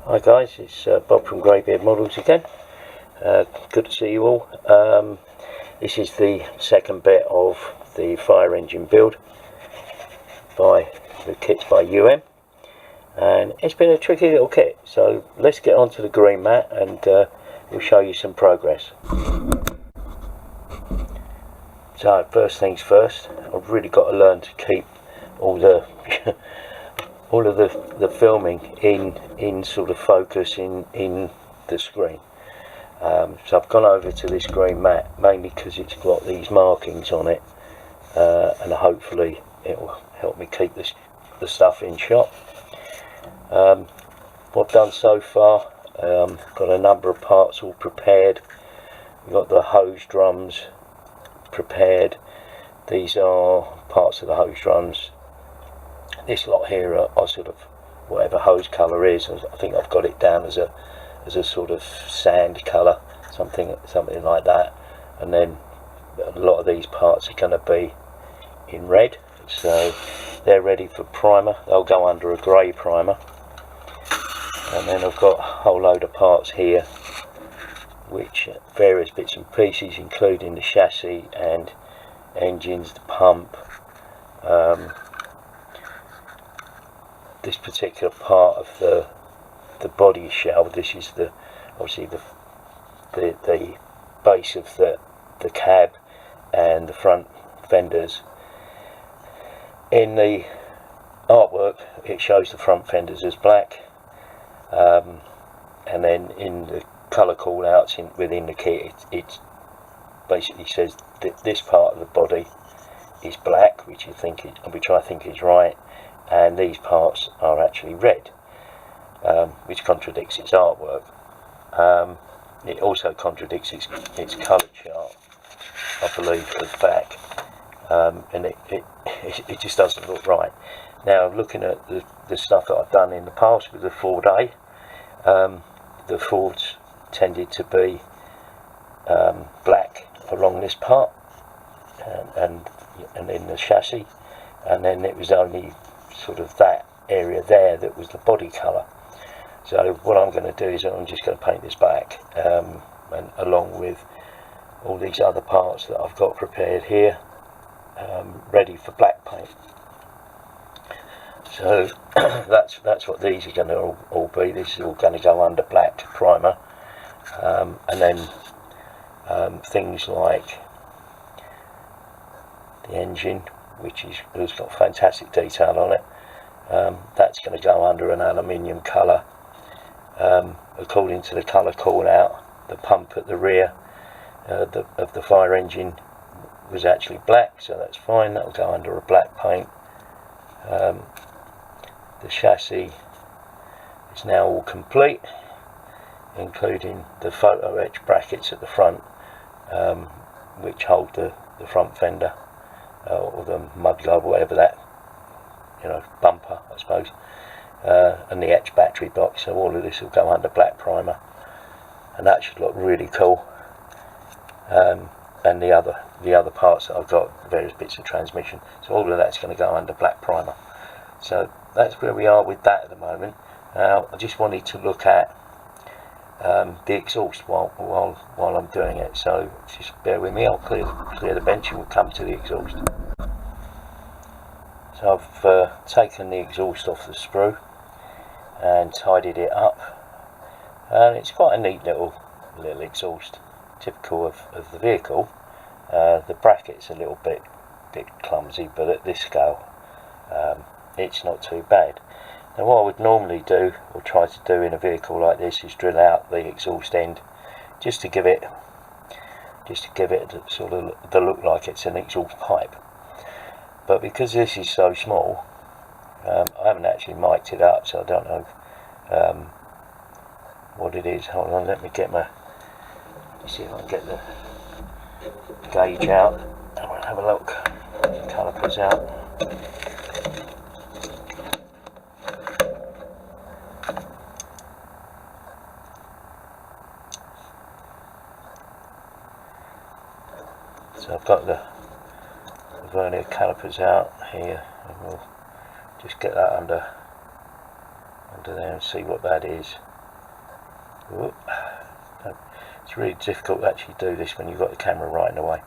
Hi guys, it's Bob from Greybeard Models again. Good to see you all. This is the second bit of the fire engine build by the kits by and it's been a tricky little kit, so let's get onto the green mat and we'll show you some progress. So first things first, I've really got to learn to keep all the all of the filming in sort of focus in the screen. So I've gone over to this green mat mainly because it's got these markings on it, and hopefully it will help me keep the stuff in shot. What I've done so far, got a number of parts all prepared. We've got the hose drums prepared. These are parts of the hose drums. This lot here are sort of whatever hose colour is. I think I've got it down as a sort of sand colour, something like that. And then a lot of these parts are going to be in red, so they're ready for primer. They'll go under a grey primer. And then I've got a whole load of parts here, which various bits and pieces, including the chassis and engines, the pump. This particular part of the body shell, this is obviously the base of the cab and the front fenders. In the artwork it shows the front fenders as black, and then in the colour call outs within the kit it basically says that this part of the body is black, which I think is right, and these parts are actually red, which contradicts its artwork. It also contradicts its colour chart, I believe, at the back, and it just doesn't look right. Now, looking at the stuff that I've done in the past with the Ford A, the Fords tended to be black along this part and in the chassis, and then it was only sort of that area there that was the body colour. So what I'm going to do is I'm just going to paint this back, and along with all these other parts that I've got prepared here, ready for black paint. So that's what these are going to all be. This is all going to go under black primer, and then things like the engine, which has got fantastic detail on it, that's going to go under an aluminium colour, according to the colour call out. The pump at the rear of the fire engine was actually black, so that's fine, that'll go under a black paint. The chassis is now all complete, including the photo etch brackets at the front, which hold the front fender, or the mudguard, whatever that, bumper, I suppose, and the etch battery box. So all of this will go under black primer, and that should look really cool. And the other parts that I've got, various bits of transmission, so all of that's going to go under black primer. So that's where we are with that at the moment. I just wanted to look at the exhaust while I'm doing it, so just bear with me. I'll clear the bench and we'll come to the exhaust. So I've taken the exhaust off the sprue and tidied it up, and it's quite a neat little exhaust, typical of the vehicle. The bracket's a little bit clumsy, but at this scale it's not too bad. Now what I would normally do, or try to do in a vehicle like this, is drill out the exhaust end just to give it sort of the look like it's an exhaust pipe. But because this is so small, I haven't actually mic'd it up, so I don't know what it is. Hold on, let me see if I can get the gauge out and we'll have a look. Calipers out. So I've got the vernier calipers out here, and we'll just get that under there and see what that is. Whoop. It's really difficult to actually do this when you've got the camera right in the way.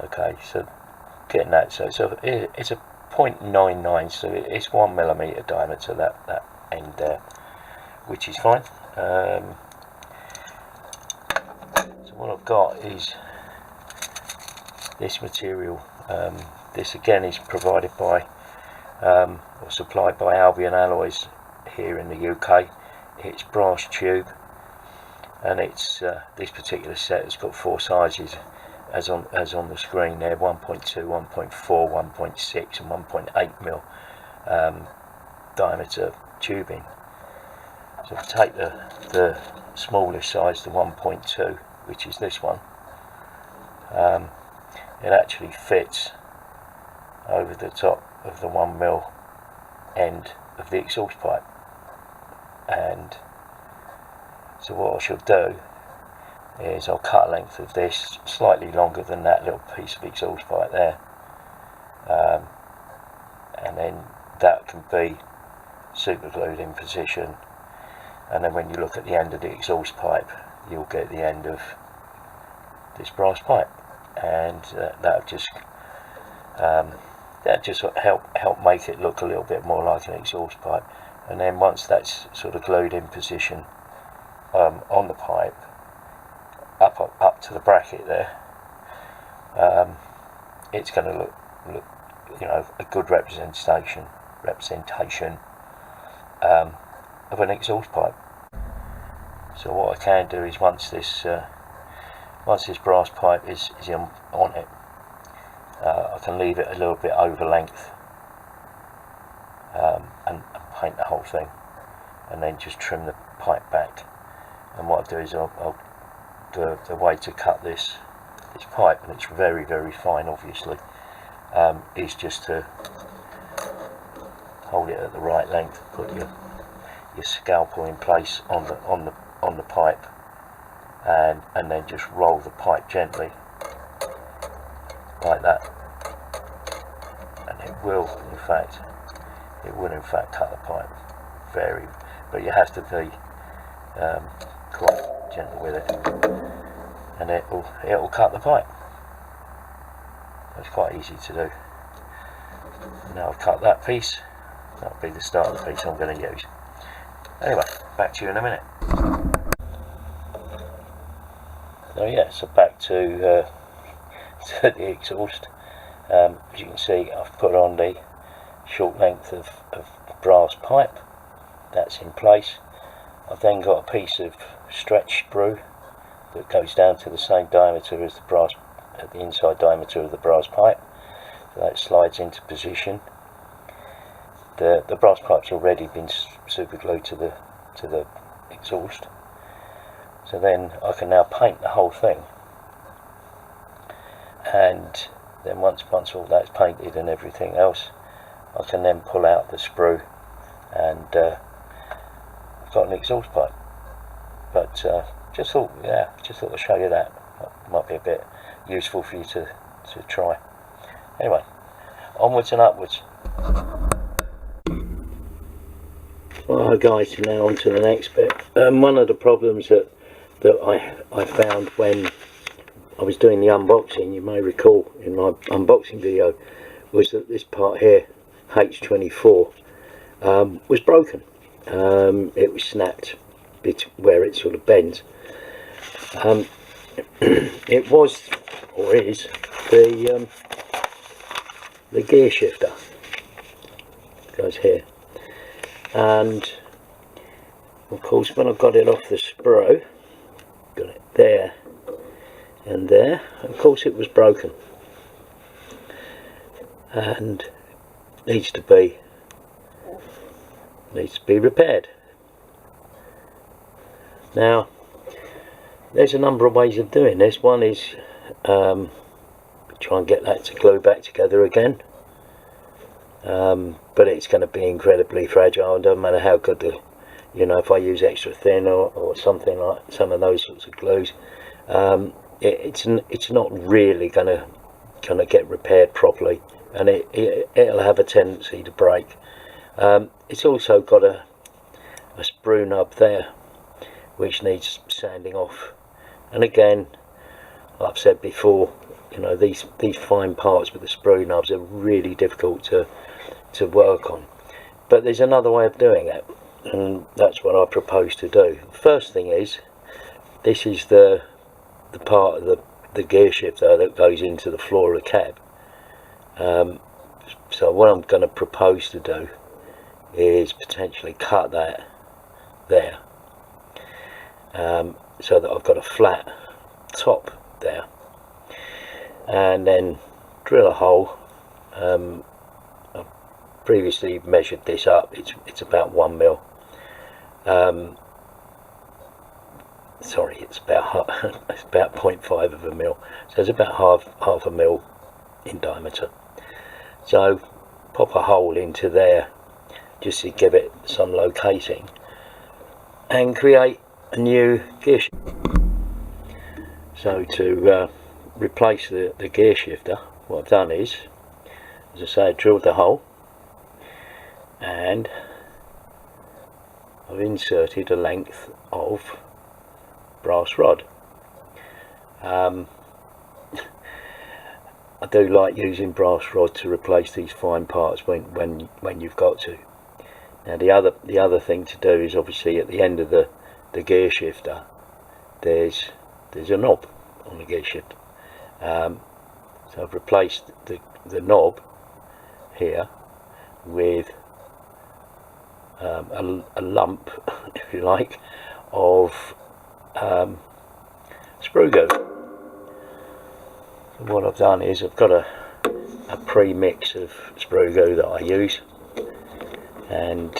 Okay, so getting that, so it's a 0.99, so it's 1mm diameter, that end there, which is fine. So what I've got is this material. This again is provided by or supplied by Albion Alloys here in the UK. It's brass tube, and it's this particular set has got 4 sizes as on the screen there: 1.2, 1.4, 1.6 and 1.8mm diameter tubing. So if I take the smallest size, the 1.2, which is this one, it actually fits over the top of the 1mm end of the exhaust pipe. And so what I shall do is I'll cut a length of this slightly longer than that little piece of exhaust pipe there, and then that can be super glued in position, and then when you look at the end of the exhaust pipe, you'll get the end of this brass pipe, and that'll just help make it look a little bit more like an exhaust pipe. And then once that's sort of glued in position on the pipe, up to the bracket there, it's going to look, you know, a good representation of an exhaust pipe. So what I can do is once this brass pipe is on it, I can leave it a little bit over length, and paint the whole thing, and then just trim the pipe back. And what I do is the way to cut this pipe, and it's very, very fine obviously, is just to hold it at the right length, put your scalpel in place on the pipe, and then just roll the pipe gently like that, and it will in fact cut the pipe but you have to be quite gentle with it, and it'll cut the pipe. It's quite easy to do. Now I've cut that piece, that'll be the start of the piece I'm going to use. Anyway, back to you in a minute. So yeah, so back to the exhaust. As you can see, I've put on the short length of brass pipe. That's in place. I've then got a piece of stretch sprue that goes down to the same diameter as the inside diameter of the brass pipe. So that slides into position. The brass pipe's already been super glued to the exhaust. So then I can now paint the whole thing, and then once all that's painted and everything else, I can then pull out the sprue, and I've got an exhaust pipe. But just thought I'd show you that. Might be a bit useful for you to try. Anyway, onwards and upwards. Well guys, now on to the next bit. One of the problems that I found when I was doing the unboxing, you may recall in my unboxing video, was that this part here, H24, was broken. It was snapped where it sort of bends. It was, or is, the gear shifter. Goes here. And of course when I got it off the sprue, got it there and there, of course it was broken and needs to be repaired. Now there's a number of ways of doing this. One is try and get that to glue back together again, but it's going to be incredibly fragile. It doesn't matter how good if I use extra thin or something like some of those sorts of glues, it's not really gonna get repaired properly, and it'll have a tendency to break. It's also got a sprue nub there which needs sanding off. And again, like I've said before, you know, these fine parts with the sprue nubs are really difficult to work on. But there's another way of doing it, and that's what I propose to do. First thing is, this is the part of the gear shifter that goes into the floor of the cab. So what I'm going to propose to do is potentially cut that there, so that I've got a flat top there, and then drill a hole. I've previously measured this up. It's about 1 mil. Sorry, it's about 0.5 of a mil, so it's about half a mil in diameter. So pop a hole into there just to give it some locating and create a new gear shifter. So to replace the gear shifter, what I've done is, as I say, I drilled the hole and I've inserted a length of brass rod. I do like using brass rod to replace these fine parts when you've got to. Now the other thing to do is, obviously at the end of the gear shifter there's a knob on the gear shifter. So I've replaced the knob here with a lump, if you like, of sprue goo. So what I've done is I've got a pre-mix of sprue goo that I use, and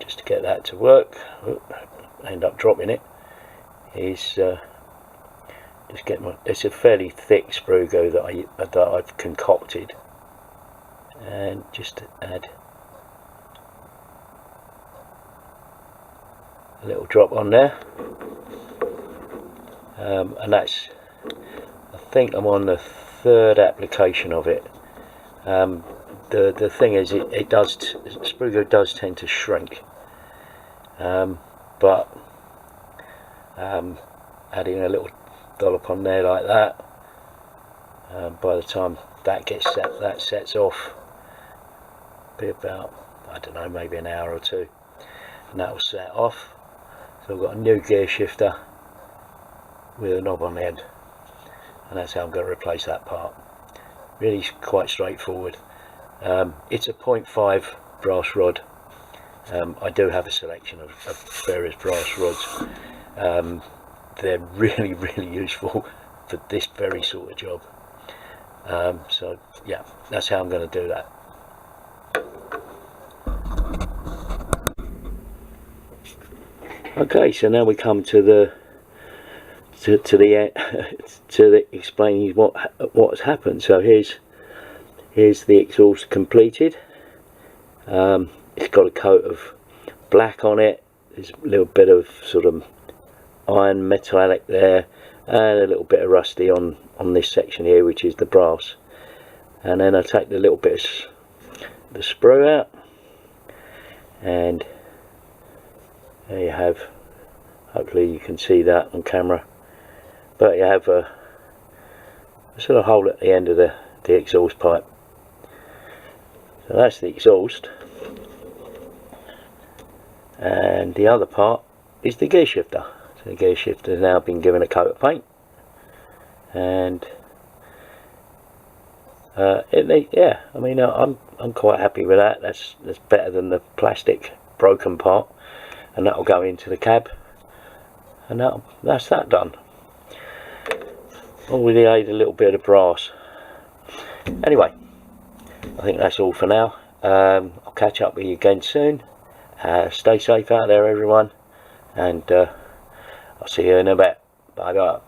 just to get that to work, end up dropping it, is just get it's a fairly thick sprue goo that I've concocted, and just add a little drop on there, and that's, I think I'm on the 3rd application of it. The thing is, sprue goo does tend to shrink, but adding a little dollop on there like that, by the time that sets off, be about, I don't know, maybe an hour or two, and that will set off. So I've got a new gear shifter with a knob on the end, and that's how I'm going to replace that part. Really quite straightforward. It's a 0.5 brass rod. I do have a selection of various brass rods. They're really useful for this very sort of job. So yeah, that's how I'm going to do that. Okay, so now we come to the explaining what's happened. So here's the exhaust completed. It's got a coat of black on it. There's a little bit of sort of iron metallic there, and a little bit of rusty on this section here, which is the brass. And then I take the little bit of the sprue out, and there you have, hopefully you can see that on camera, but you have a sort of hole at the end of the exhaust pipe. So that's the exhaust, and the other part is the gear shifter. So the gear shifter has now been given a coat of paint, and yeah, I mean, I'm quite happy with that. That's better than the plastic broken part, and that'll go into the cab, and that's that done. All we need a little bit of brass. Anyway, I think that's all for now. I'll catch up with you again soon. Stay safe out there, everyone, and I'll see you in a bit. Bye bye.